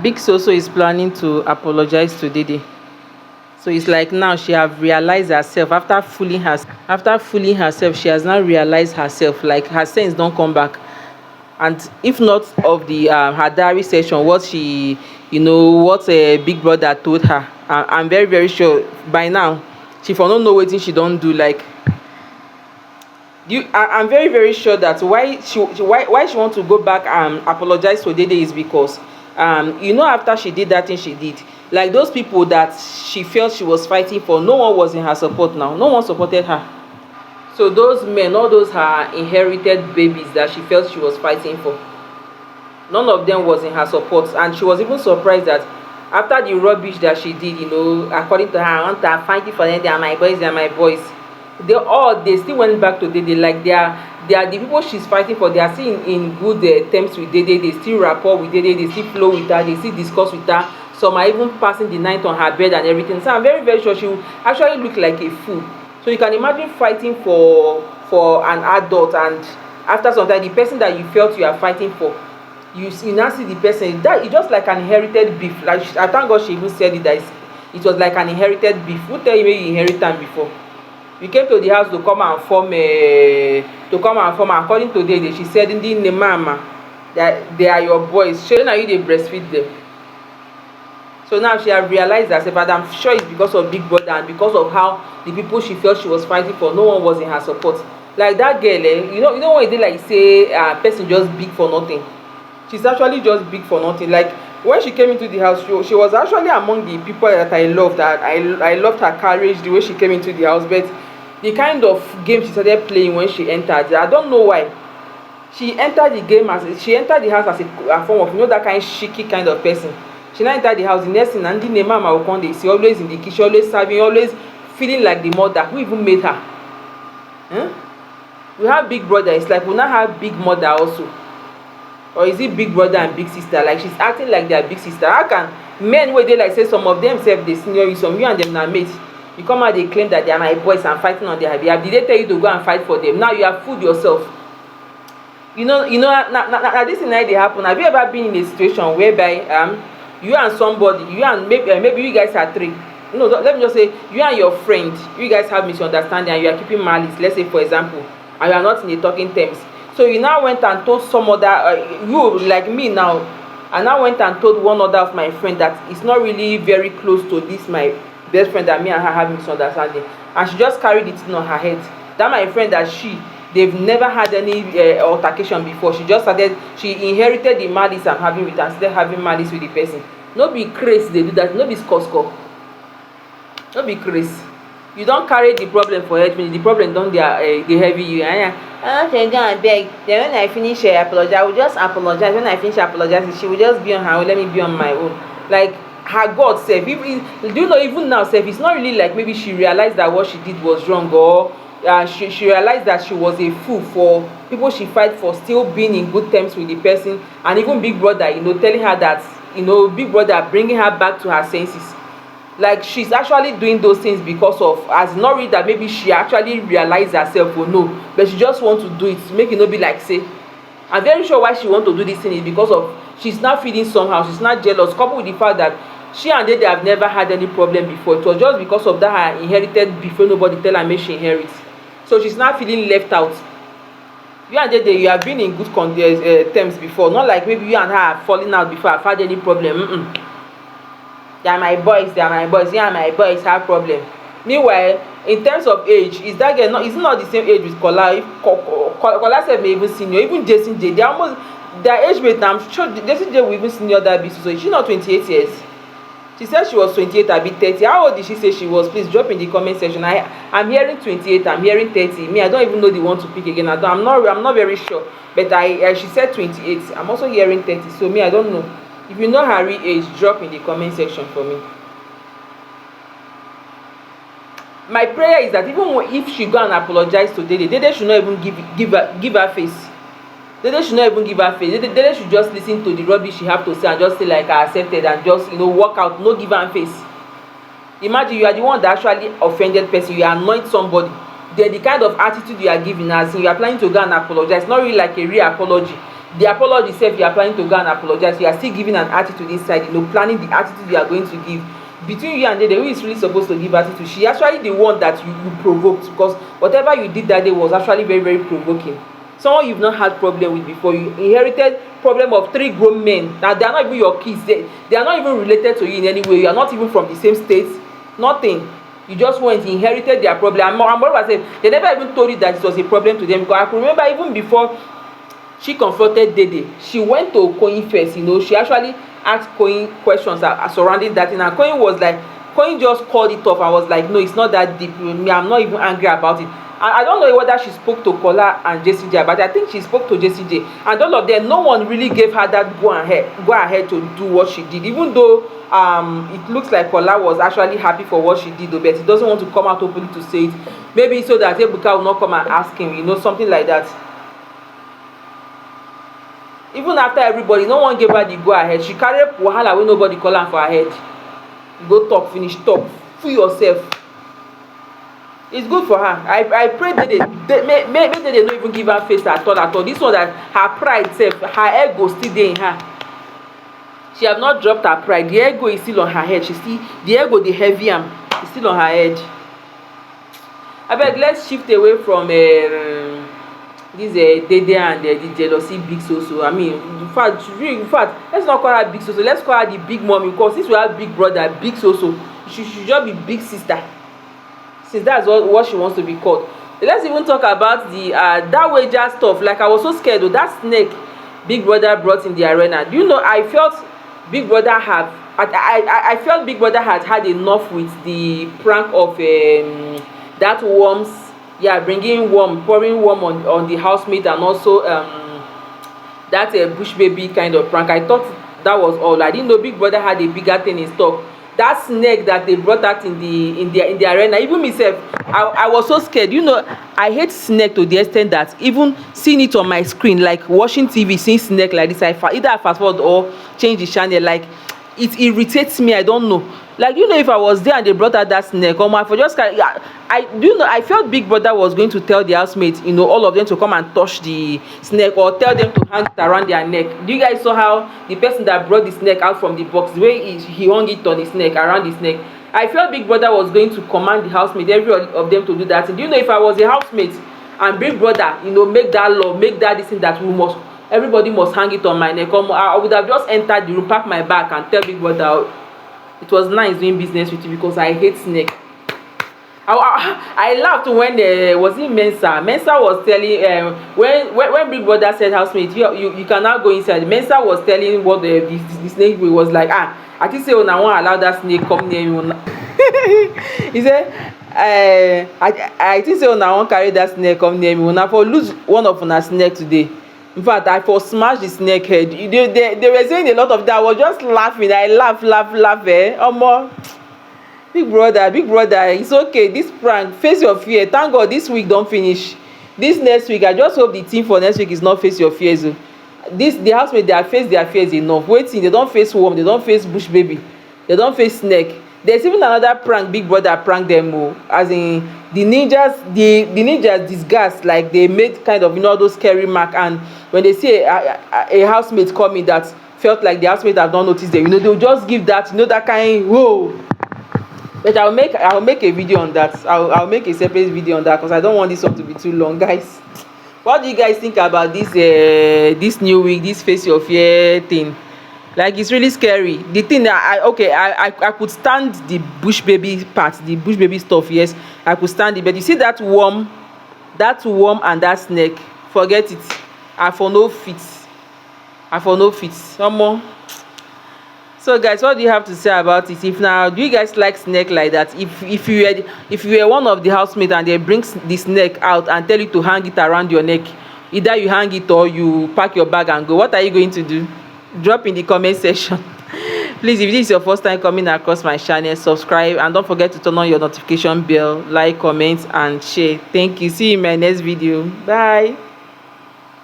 Big Soso is planning to apologize to Dede. So it's like now she have realized herself after fooling herself. She has now realized herself, like her sense don't come back. And if not of the her diary session, what she, what a big brother told her, I'm very very sure by now she for no know wetin she don do. Like I'm very very sure that why she want to go back and apologize to Dede is because after she did that thing she did, like those people that she felt she was fighting for, no one was in her support. Now no one supported her. So those men, all those her inherited babies that she felt she was fighting for, none of them was in her support. And she was even surprised that after the rubbish that she did, according to her, I want to fight it for them, they are my boys, they are my boys, they still went back to Dede. Like they are the people she's fighting for. They are still in good terms with Dede. They still rapport with Dede, they still flow with her, they still discuss with her. Some are even passing the night on her bed and everything. So I'm very very sure she will actually look like a fool. So you can imagine fighting for an adult, and after some time the person that you felt you are fighting for, you now see the person that it's just like an inherited beef. Like I thank God she even said it, that it was like an inherited beef. Who tell you where you inherit am before? You came to the house to come and form according to Dede. She said ndi nne mama that they are your boys, shey na you dey breastfeed them. So now she have realized herself, and I'm sure it's because of big brother and because of how the people she felt she was fighting for, no one was in her support. Like that girl, you know when e dey like say person just big for nothing. She's actually just big for nothing. Like when she came into the house, she was actually among the people that I loved. That I loved her courage, the way she came into the house. But the kind of game she started playing when she entered, I don't know why. She entered the house as a form of, that kind of cheeky kind of person. She now entered the house, the next thing, and the mama will come, they see always in the kitchen, always serving, always feeling like the mother. Who even made her? We have big brother, it's like we now have big mother also. Or is it big brother and big sister? Like she's acting like their big sister. How can men wey dey like say some of them sef dey senior you, some you and them na mates, you come out dey claim that they are my boys and fighting on their behalf? Did they tell you to go and fight for them? Now you have fooled yourself. Na this thing na dey happen. Have you ever been in a situation whereby you and somebody, maybe you guys are three, no, let me just say you and your friend, you guys have misunderstanding and you are keeping malice, let's say for example, and you are not in a talking terms. So you now went and told some other you like me now, I now went and told one other of my friend that it's not really very close to this my best friend, that me and her have misunderstanding, and she just carried it on her head. That my friend, that they've never had any altercation before. She inherited the malice I'm having with her, instead of having malice with the person. No be craze they do that, no be score. No be craze. You don carry the problem for head, the problem don dey heavy you. Okay, go and beg. Then when I finish apologize, I will just apologize. When I finish apologizing, she will just be on her own, let me be on my own. Like her God sef, do you know, even now sef, it's not really like maybe she realized that what she did was wrong, or she realized that she was a fool for people she fight for still being in good terms with the person. And even big brother, telling her that, big brother bringing her back to her senses. Like she's actually doing those things because of, as not really that maybe she actually realized herself or no, but she just want to do it to make it not be like say. I'm very sure why she want to do this thing is because of she's not feeling somehow, she's not jealous, coupled with the fact that she and Dede have never had any problem before. It was just because of that her inherited before nobody tell her make she inherit. So she's not feeling left out. You and Dede, you have been in good terms before, not like maybe you and her are falling out before I've had any problem. They are my boys, you and my boys have problem. Meanwhile, in terms of age, is that girl not, is it not the same age with Kola? Kola sef may even senior, even Jason Jae, they are almost their age mate. I'm sure Jason Jae will even senior that Big Soso. Is she not 28 years? She said she was 28, I be 30. How old did she say she was? Please drop in the comment section. I'm hearing 28, I'm hearing 30. Me, I don't even know the one to pick again. I'm not very sure. But she said 28. I'm also hearing 30. So me, I don't know. If you know her real age, drop in the comment section for me. My prayer is that even if she go and apologize to Dede, Dede should not even give her face. Dede should not even give her face. Dede should just listen to the rubbish she have to say and just say like I accepted, and just walk out, no give her face. Imagine you are the one that actually offended person, you annoyed somebody, then the kind of attitude you are giving, as in you are planning to go and apologize, not really like a real apology. the apology sef you are planning to go and apologize, you are still giving an attitude inside, planning the attitude you are going to give. Between you and Dede, who is really supposed to give attitude? She actually the one that you provoked, because whatever you did that day was actually very, very provoking. Someone you've not had problem with before. You inherited problem of 3 grown men. Now they are not even your kids. They are not even related to you in any way. You are not even from the same state. Nothing. You just went, inherited their problem. And moreover, they never even told you that it was a problem to them. Because I can remember even before she confronted Dede, she went to Koyin first. She actually asked Koyin questions surrounding that thing. And Koyin just called it off and was like, no, it's not that deep. I'm not even angry about it. I don't know whether she spoke to Kola and Jason Jae, but I think she spoke to Jason Jae. And all of them, no one really gave her that go ahead to do what she did. Even though it looks like Kola was actually happy for what she did, but he doesn't want to come out openly to say it. Maybe so that Ebuka will not come and ask him, something like that. Even after everybody, no one gave her the go ahead. She carried wahala wey nobody call am for her head. Go talk, finish talk, fool yourself. It's good for her. I pray that they don't even give her face at all. This one, that her pride self, her ego still there in her. She have not dropped her pride. The ego is still on her head. The ego, the heavy arm, is still on her head. Abeg, let's shift away from this Dede and the jealousy Big Soso. I mean, in fact, let's not call her Big Soso. Let's call her the big mommy, because since we have big brother, Big Soso, she should just be big sister. Since that's what she wants to be called. Let's even talk about the that wager stuff. Like, I was so scared of that snake Big Brother brought in the arena. Do you know, I felt Big Brother I felt Big Brother had enough with the prank of that worms. Yeah, bringing worm, pouring worm on the housemate, and also that bush baby kind of prank. I thought that was all. I didn't know Big Brother had a bigger thing in stock. That snake that they brought out in the arena, even myself, I was so scared. I hate snake to the extent that even seeing it on my screen, like watching TV, seeing snake like this, either I fast forward or change the channel. Like, it irritates me. I don't know. Like, if I was there and they brought out that snake, for just I felt Big Brother was going to tell the housemates, all of them to come and touch the snake, or tell them to hang it around their neck. Do you guys saw how the person that brought the snake out from the box, the way he hung it on his neck, around his neck? I felt Big Brother was going to command the housemates, every of them, to do that. And do you know, if I was a housemate and Big Brother, make that law, make that this thing that everybody must hang it on my neck, I would have just entered the room, pack my bag, and tell Big Brother, it was nice doing business with you, because I hate snake. I laughed when was it Mensa was telling when Big Brother said, housemate, you can now go inside. Mensa was telling what the snake was like. I think say una wan allow that snake come near me. He said I think say una wan carry that snake come near me. Una for lose one of una snake today. In fact, I for smash the snake head. They were saying a lot of that. I was just laughing. I laugh. Omo, Big Brother, it's okay. This prank, face your fear. Thank God this week don't finish. This next week, I just hope the team for next week is not face your fears. The housemate, they have faced their fears enough. Waiting, they don't face worm, they don't face bush baby, they don't face snake. There's even another prank Big Brother pranked them, as in the ninjas disguised, like they made kind of those scary mark, and when they see a housemate coming that felt like the housemate have not noticed them, they'll just give that that kind whoa. But I'll make a video on that. I'll make a separate video on that, because I don't want this one to be too long, guys. What do you guys think about this new week, this face your fear thing? Like, it's really scary. The thing that I could stand the bush baby part, the bush baby stuff. Yes, I could stand it. But you see that worm and that snake, forget it. I for no fit. Some more. So guys, what do you have to say about it? Do you guys like snake like that? If you were one of the housemates and they bring the snake out and tell you to hang it around your neck, either you hang it or you pack your bag and go, what are you going to do? Drop in the comment section. Please, if this is your first time coming across my channel, subscribe, and don't forget to turn on your notification bell, like, comment, and share. Thank you. See you in my next video. Bye.